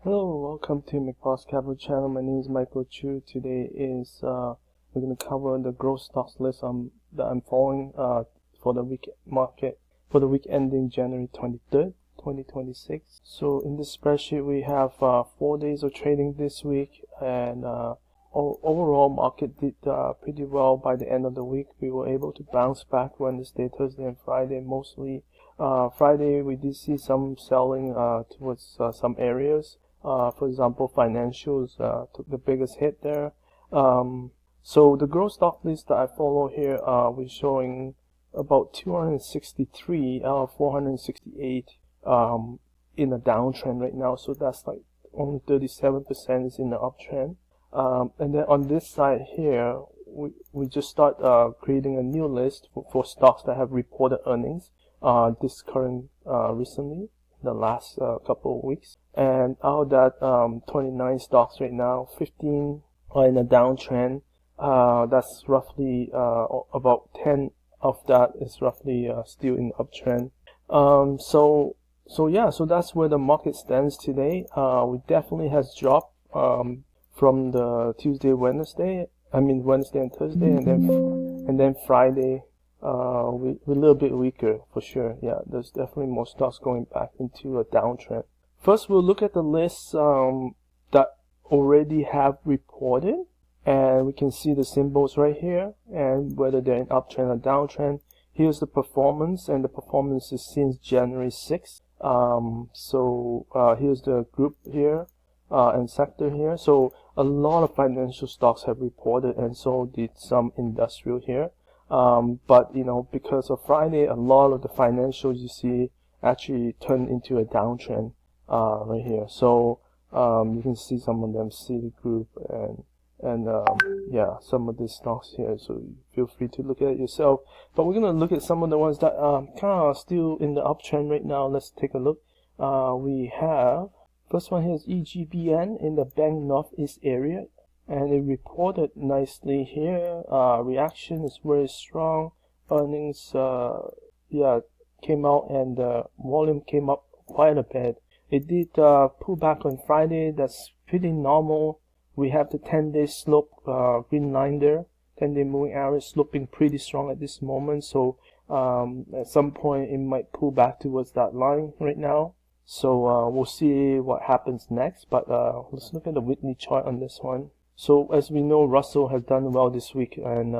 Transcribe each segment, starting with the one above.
Hello, welcome to McPaws Capital Channel. My name is Michael Chu. Today is we're going to cover the growth stocks list that I'm following for the week market for the week ending January 23rd, 2026. So in this spreadsheet we have 4 days of trading this week, and overall market did pretty well by the end of the week. We were able to bounce back Wednesday, Thursday, and Friday mostly. Friday we did see some selling towards some areas. For example, financials took the biggest hit there. So the growth stock list that I follow here, we're showing about 263 out of 468 in a downtrend right now. So that's like only 37% is in the uptrend. And then on this side here, we just start creating a new list for stocks that have reported earnings recently, the last couple of weeks. And out of that 29 stocks right now, 15 are in a downtrend. That's roughly about 10 of that is roughly still in uptrend. So that's where the market stands today. We definitely has dropped from the Wednesday and Thursday, and then Friday we're a little bit weaker for sure. Yeah, there's definitely more stocks going back into a downtrend. First, we'll look at the lists that already have reported, and we can see the symbols right here and whether they're in uptrend or downtrend. Here's the performance, and the performance is since January 6th. Here's the group here and sector here. So a lot of financial stocks have reported, and so did some industrial here. But because of Friday, a lot of the financials you see actually turned into a downtrend right here. So you can see some of them, Citigroup and some of these stocks here. So feel free to look at it yourself. But we're gonna look at some of the ones that kind of still in the uptrend right now. Let's take a look. We have first one here is EGBN in the Bank Northeast area. And it reported nicely here. Reaction is very strong. Earnings, came out, and volume came up quite a bit. It did pull back on Friday. That's pretty normal. We have the 10-day slope green line there. 10-day moving average sloping pretty strong at this moment. So at some point it might pull back towards that line right now. So we'll see what happens next. But let's look at the weekly chart on this one. So as we know, Russell has done well this week, and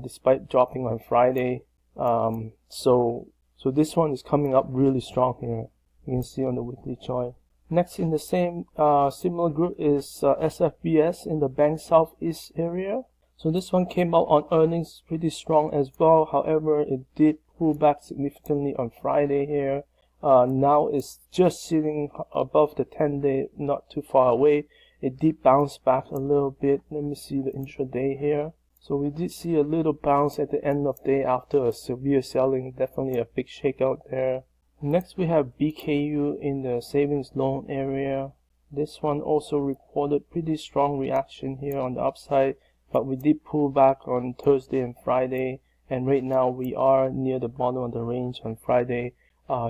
despite dropping on Friday, so this one is coming up really strong here. You can see on the weekly chart. Next in the same similar group is SFBS in the Bank Southeast area. So this one came out on earnings pretty strong as well. However, it did pull back significantly on Friday here. Now it's just sitting above the 10-day, not too far away. It did bounce back a little bit. Let me see the intraday here. So we did see a little bounce at the end of day after a severe selling. Definitely a big shakeout there. Next we have BKU in the savings loan area. This one also reported pretty strong reaction here on the upside, but we did pull back on Thursday and Friday, and right now we are near the bottom of the range on Friday,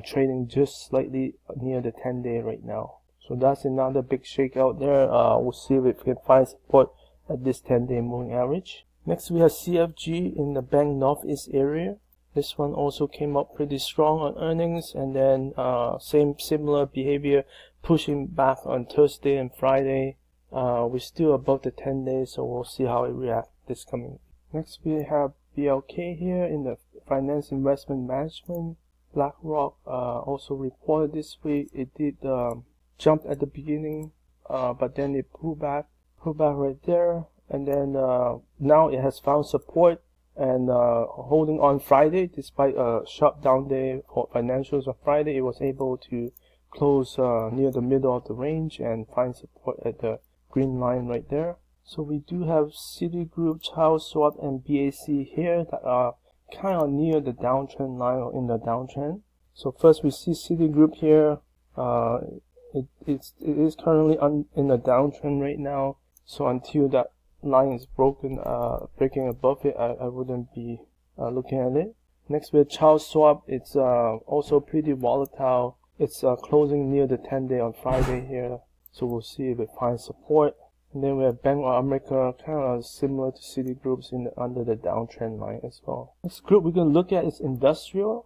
trading just slightly near the 10-day right now. So that's another big shakeout there. We'll see if we can find support at this 10-day moving average. Next we have CFG in the Bank Northeast area. This one also came up pretty strong on earnings, and then similar behavior, pushing back on Thursday and Friday. We're still above the 10 days, so we'll see how it reacts this coming. Next we have BLK here in the Finance Investment Management. BlackRock also reported this week. It did jump at the beginning, but then it pulled back right there, and then now it has found support and holding on Friday. Despite a sharp down day for financials on Friday, it was able to close near the middle of the range and find support at the green line right there. So we do have Citigroup, Charles Schwab, and BAC here that are kind of near the downtrend line or in the downtrend. So first we see Citigroup here. It is currently in a downtrend right now. So until that line is breaking above it, I wouldn't be looking at it. Next we have Charles Schwab. It's also pretty volatile. It's closing near the 10-day on Friday here. So we'll see if it finds support. And then we have Bank of America, kind of similar to Citigroup's under the downtrend line as well. Next group we're going to look at is industrial,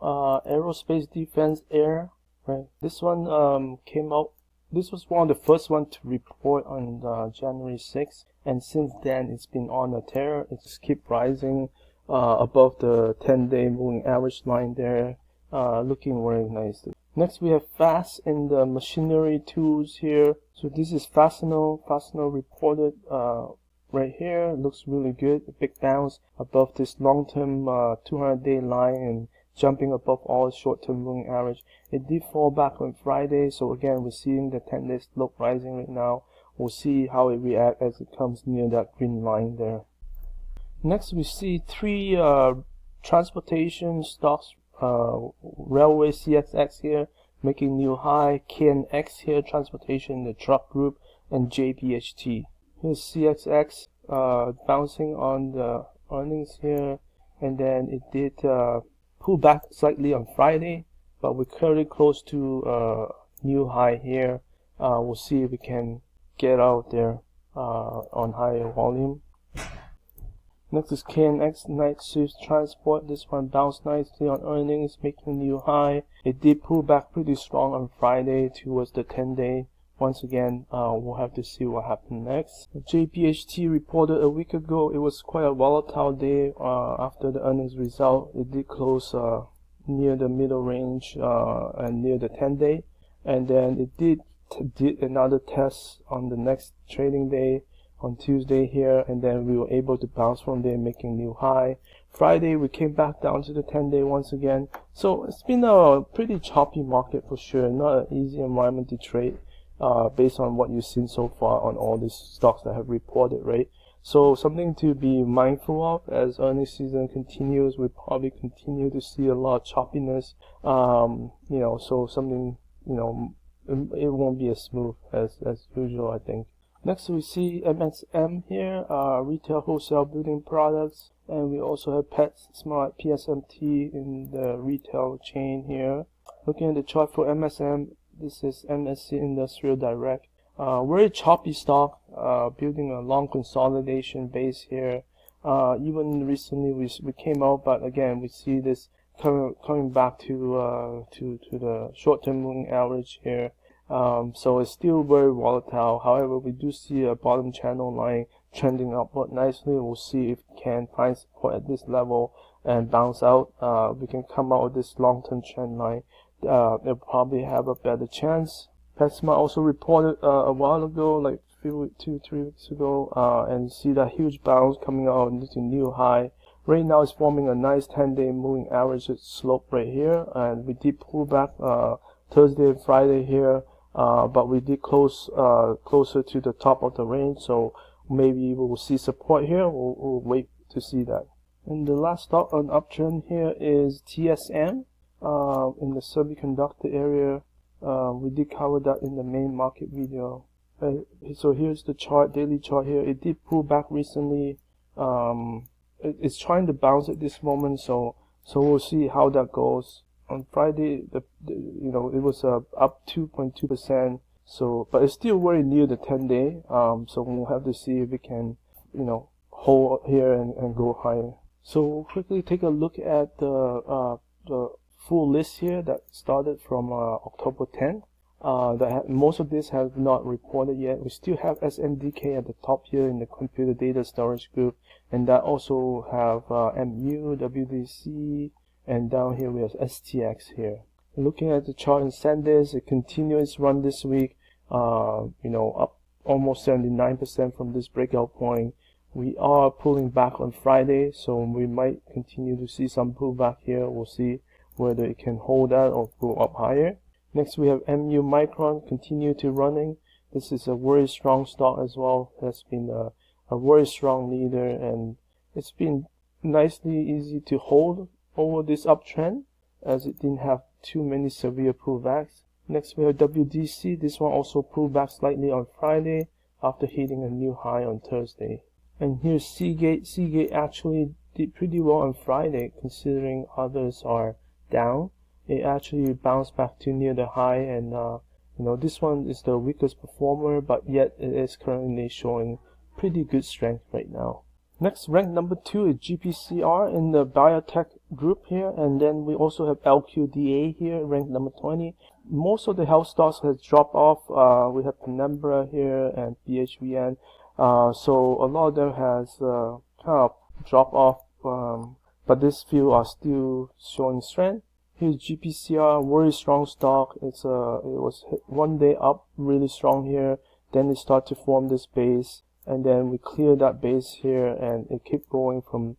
aerospace, defense, air. Right. This one came out. This was one of the first one to report on January 6th, and since then it's been on a tear. It just keep rising above the 10-day moving average line there, looking very nice. Next we have FAST in the machinery tools here. So this is Fastenal. Fastenal reported right here. Looks really good. A big bounce above this long-term 200-day line and jumping above all short-term moving average. It did fall back on Friday. So again, we're seeing the 10-day slope rising right now. We'll see how it reacts as it comes near that green line there. Next we see three transportation stocks. Railway CXX here making new high, KNX here, transportation, the truck group, and JBHT. Here's CXX bouncing on the earnings here, and then it did pull back slightly on Friday, but we're currently close to new high here. We'll see if we can get out there on higher volume. Next is KNX Night Shift Transport. This one bounced nicely on earnings, making a new high. It did pull back pretty strong on Friday towards the 10-day. Once again, we'll have to see what happened next. JBHT reported a week ago. It was quite a volatile day after the earnings result. It did close near the middle range and near the 10-day. And then it did another test on the next trading day on Tuesday here, and then we were able to bounce from there, making new high. Friday we came back down to the 10-day once again. So it's been a pretty choppy market for sure, not an easy environment to trade based on what you've seen so far on all these stocks that have reported, right? So something to be mindful of as earnings season continues. We'll probably continue to see a lot of choppiness, so something, it won't be as smooth as usual, I think. Next we see MSM here, retail wholesale building products, and we also have PetSmart PSMT in the retail chain here. Looking at the chart for MSM, this is MSC Industrial Direct. Very choppy stock, building a long consolidation base here. Even recently we came out, but again we see this coming back to the short-term moving average here. So it's still very volatile. However, we do see a bottom channel line trending upward nicely. We'll see if we can find support at this level and bounce out. We can come out with this long-term trend line. They'll probably have a better chance. PetSmart also reported a while ago, like 3 weeks ago, and you see that huge bounce coming out into new high. Right now it's forming a nice 10-day moving average slope right here, and we did pull back Thursday and Friday here. But we did close closer to the top of the range, so maybe we will see support here. We'll wait to see that. And the last stock on uptrend here is TSEM in the semiconductor area. We did cover that in the main market video. So here's the chart, daily chart here. It did pull back recently. It's trying to bounce at this moment, so we'll see how that goes. On Friday, it was up 2.2%. So, but it's still very near the 10-day. So we'll have to see if we can, hold here and go higher. So we'll quickly take a look at the full list here that started from October 10th. Most of this has not reported yet. We still have SNDK at the top here in the computer data storage group, and that also have MU, WDC. And down here we have STX here. Looking at the chart in Sandisk, it continues its run this week. Up almost 79% from this breakout point. We are pulling back on Friday, so we might continue to see some pullback here. We'll see whether it can hold that or go up higher. Next we have MU Micron continue to running. This is a very strong stock as well. That's been a very strong leader, and it's been nicely easy to hold over this uptrend as it didn't have too many severe pullbacks. Next we have WDC. This one also pulled back slightly on Friday after hitting a new high on Thursday. And here's Seagate. Seagate actually did pretty well on Friday considering others are down. It actually bounced back to near the high, and You know, this one is the weakest performer, but yet it is currently showing pretty good strength right now. Next, rank number 2 is GPCR in the Biotech group here, and then we also have LQDA here, rank number 20. Most of the health stocks has dropped off. We have Penumbra here and BHVN. So a lot of them has kind of dropped off, but these few are still showing strength. Here's GPCR, very strong stock. It was hit one day up really strong here, then it started to form this base, and then we clear that base here, and it kept going from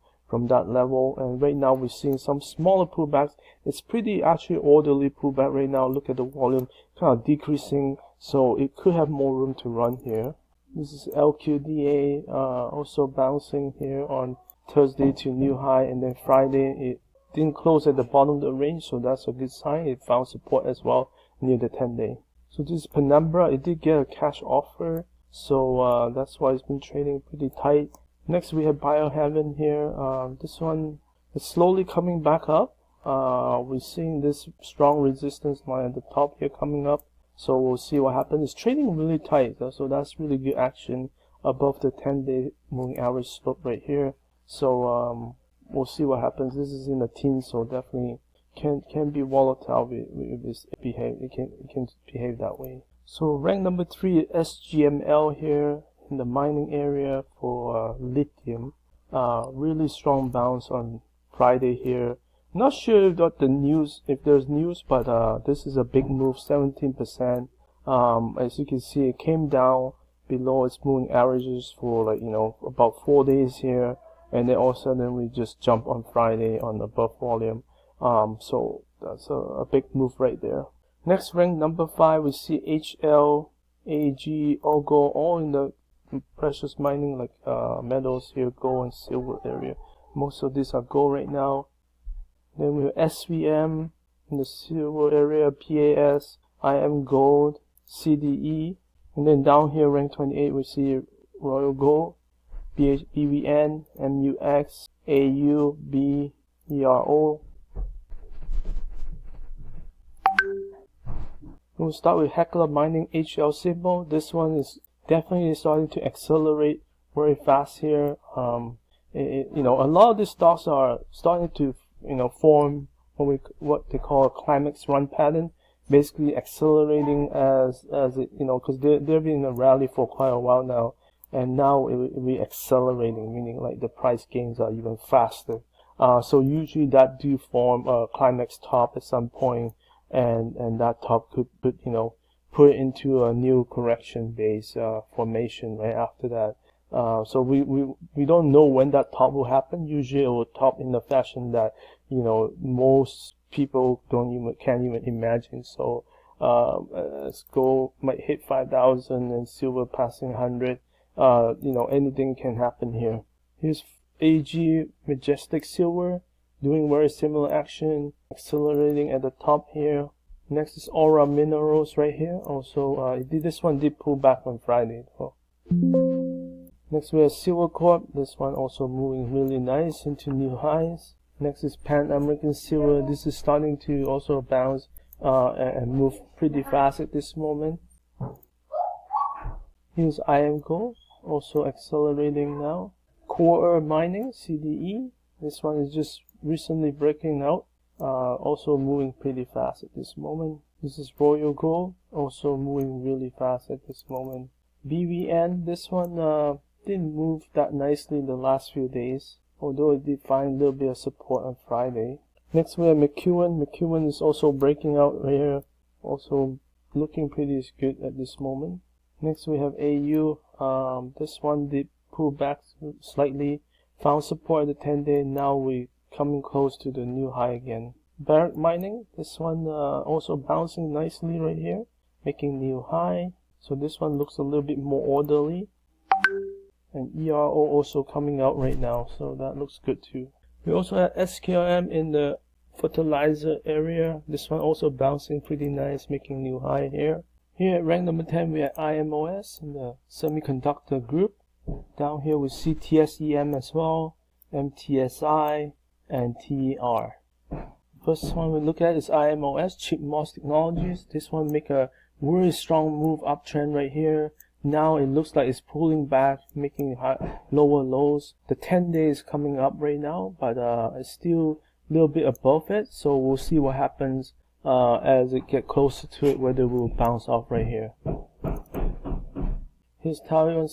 that level. And right now we're seeing some smaller pullbacks. It's pretty actually orderly pullback right now. Look at the volume kind of decreasing, so it could have more room to run here. This is LQDA, also bouncing here on Thursday to new high, and then Friday it didn't close at the bottom of the range, so that's a good sign. It found support as well near the 10-day. So this is Penumbra. It did get a cash offer, so that's why it's been trading pretty tight. Next we have Bioheaven here. This one is slowly coming back up. We're seeing this strong resistance line at the top here coming up, so we'll see what happens. It's trading really tight, so that's really good action above the 10-day moving average slope right here. So we'll see what happens. This is in the teens, so definitely can be volatile if it can behave that way. So rank number 3 is SGML here in the mining area for lithium. Really strong bounce on Friday here. Not sure if there's news, but this is a big move, 17%. As you can see, it came down below its moving averages for about 4 days here, and then all of a sudden we just jump on Friday on above volume. So that's a big move right there. Next, rank number 5, we see HL, AG, AUGO, all in the precious mining like metals here, gold and silver area. Most of these are gold right now. Then we have SVM in the silver area, PAAS, IM Gold, CDE, and then down here rank 28 we see Royal Gold, BBAR, MUX, AUGO. We'll start with Hecla Mining HL symbol. This one is definitely starting to accelerate very fast here. A lot of these stocks are starting to form what they call a climax run pattern, basically accelerating as it because they've been in a rally for quite a while now, and now it will be accelerating, meaning like the price gains are even faster. So usually that do form a climax top at some point, and that top could put it into a new correction base formation right after that. So we don't know when that top will happen. Usually it will top in the fashion that most people can't even imagine. So as gold might hit 5,000 and silver passing 100, anything can happen here. Here's AG Majestic Silver doing very similar action, accelerating at the top here. Next is Aura Minerals right here. Also, this one did pull back on Friday. Next we have Silver Corp. This one also moving really nice into new highs. Next is Pan American Silver. This is starting to also bounce and move pretty fast at this moment. Here's IMGO, also accelerating now. COHR Mining, CDE. This one is just recently breaking out, also moving pretty fast at this moment. This is Royal Gold, also moving really fast at this moment. BBN, this one didn't move that nicely in the last few days, although it did find a little bit of support on Friday. Next we have McEwen. McEwen is also breaking out right here, also looking pretty good at this moment. Next we have AU. This one did pull back slightly, found support at the 10-day. Now we coming close to the new high again. Barrick Mining, this one also bouncing nicely right here, making new high. So this one looks a little bit more orderly. And ERO also coming out right now, so that looks good too. We also have SKM in the fertilizer area. This one also bouncing pretty nice, making new high here. Here at rank number 10 we have IMOS in the semiconductor group. Down here we see TSEM as well, MTSI, and TER. First one we look at is IMOS, Chip MOS Technologies. This one make a very strong move uptrend right here. Now it looks like it's pulling back, making lower lows. The 10-day is coming up right now, but it's still a little bit above it. So we'll see what happens as it get closer to it, whether we'll bounce off right here. Here's Tower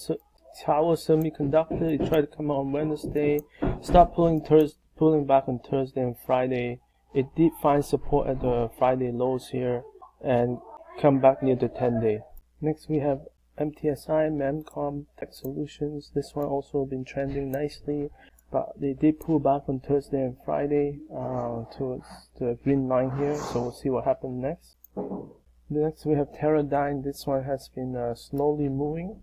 Semiconductor. It tried to come out on Wednesday, start pulling back on Thursday and Friday. It did find support at the Friday lows here and come back near the 10-day. Next we have MTSI, Memcom Tech Solutions. This one also been trending nicely, but they did pull back on Thursday and Friday towards the green line here. So we'll see what happens next. Next we have Teradyne. This one has been slowly moving.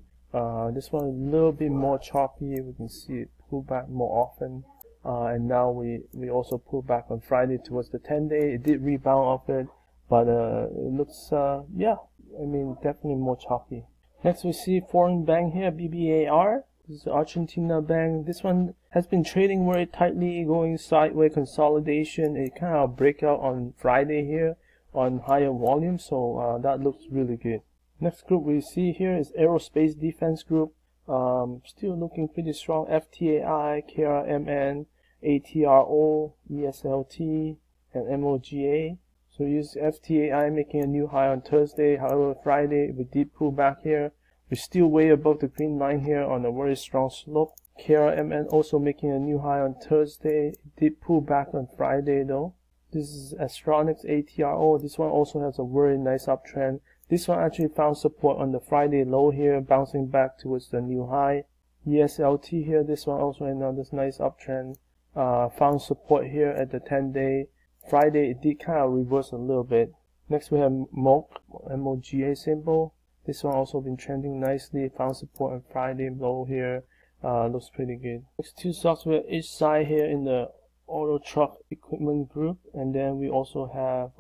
This one a little bit more choppy. We can see it pull back more often. And now we also pull back on Friday towards the 10-day. It did rebound off it, but it looks, yeah, I mean, definitely more choppy. Next we see foreign bank here, BBAR. This is Argentina bank. This one has been trading very tightly, going sideways consolidation. It kind of break out on Friday here on higher volume, so that looks really good. Next group we see here is Aerospace Defense Group. Still looking pretty strong. FTAI, KRMN, ATRO, ESLT, and MOGA. So use FTAI making a new high on Thursday. However, Friday we did pull back here. We're still way above the green line here on a very strong slope. KRMN also making a new high on Thursday. It did pull back on Friday though. This is Astronics ATRO. This one also has a very nice uptrend. This one actually found support on the Friday low here, bouncing back towards the new high. ESLT here, this one also another nice uptrend. Found support here at the 10-day. Friday it did kind of reverse a little bit. Next we have MOGA symbol. This one also been trending nicely. Found support on Friday low here. Looks pretty good. Next two stocks we have HSAI here in the auto truck equipment group, and then we also have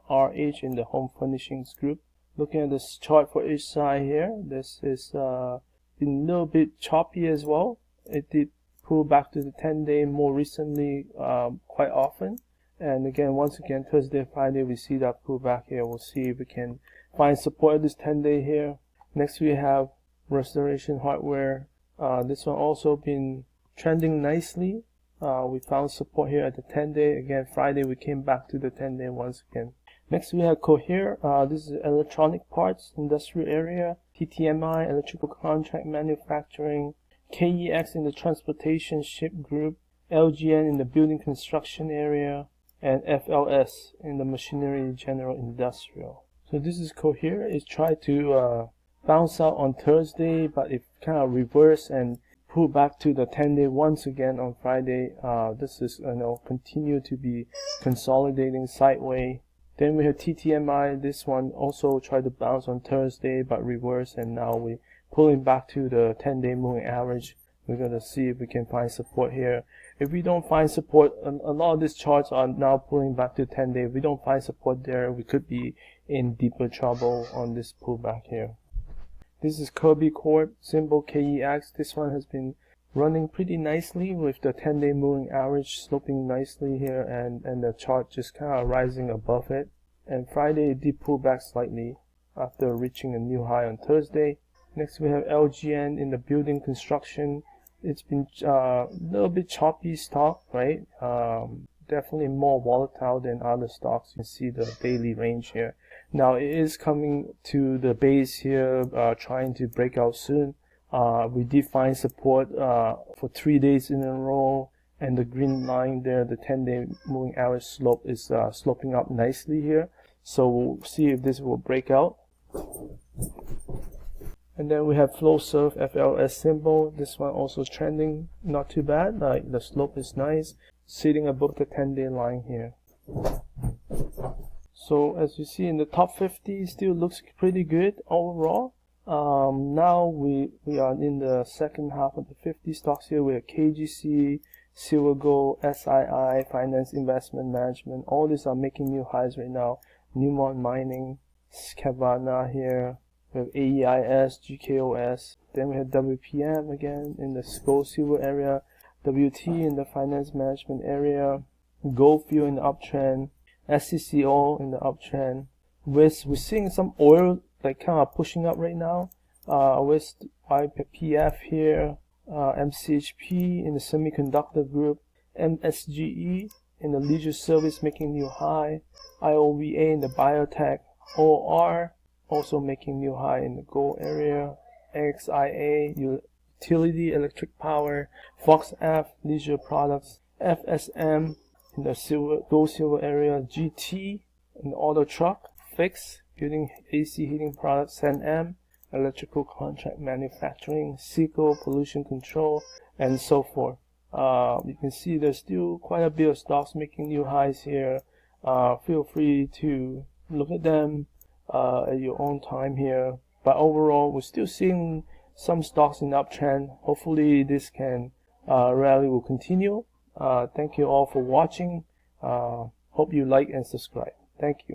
RH in the home furnishings group. Looking at this chart for HSAI here, this is been a little bit choppy as well. It did pull back to the 10-day more recently quite often. And again, once again, Thursday, Friday, we see that pull back here. We'll see if we can find support at this 10-day here. Next, we have Restoration Hardware. This one also been trending nicely. We found support here at the 10-day. Again, Friday, we came back to the 10-day once again. Next, we have COHR. This is electronic parts, industrial area. TTMI, electrical contract manufacturing. KEX in the transportation ship group. LGN in the building construction area. And FLS in the machinery general industrial. So this is COHR. It tried to bounce out on Thursday, but it kind of reversed and pulled back to the 10-day once again on Friday. This is continue to be consolidating sideways. Then we have TTMI. This one also tried to bounce on Thursday but reversed, and now we're pulling back to the 10-day moving average. We're going to see if we can find support here. If we don't find support, a lot of these charts are now pulling back to 10-day. If we don't find support there, we could be in deeper trouble on this pullback here. This is Kirby Corp, symbol KEX. This one has been running pretty nicely with the 10-day moving average sloping nicely here, and the chart just kind of rising above it. And Friday it did pull back slightly after reaching a new high on Thursday. Next we have LGN in the building construction. It's been a little bit choppy stock, right? Definitely more volatile than other stocks. You can see the daily range here. Now it is coming to the base here, trying to break out soon. We did find support for 3 days in a row, and the green line there, the 10-day moving average slope is sloping up nicely here. So we'll see if this will break out. And then we have Flowserve FLS symbol. This one also trending not too bad. The slope is nice, sitting above the 10-day line here. So as you see in the top 50, still looks pretty good overall. Now we are in the second half of the 50 stocks here. We have KGC, Silver Gold, SII, Finance Investment Management. All these are making new highs right now. Newmont Mining, Scavana here. We have AEIS, GKOS. Then we have WPM again in the gold silver area. WT in the finance management area. Goldfield in the uptrend. SCCO in the uptrend. We're seeing some oil like kind of pushing up right now. With YPF here, MCHP in the semiconductor group, MSGE in the leisure service making new high, IOVA in the biotech, OR also making new high in the gold area, XIA utility electric power, FOXF leisure products, FSM in the gold silver area, GT in the auto truck, FIX building AC heating products, SNM electrical contract manufacturing, SECO pollution control, and so forth. You can see there's still quite a bit of stocks making new highs here. Feel free to look at them at your own time here. But overall, we're still seeing some stocks in uptrend. Hopefully this rally will continue. Thank you all for watching. Hope you like and subscribe. Thank you.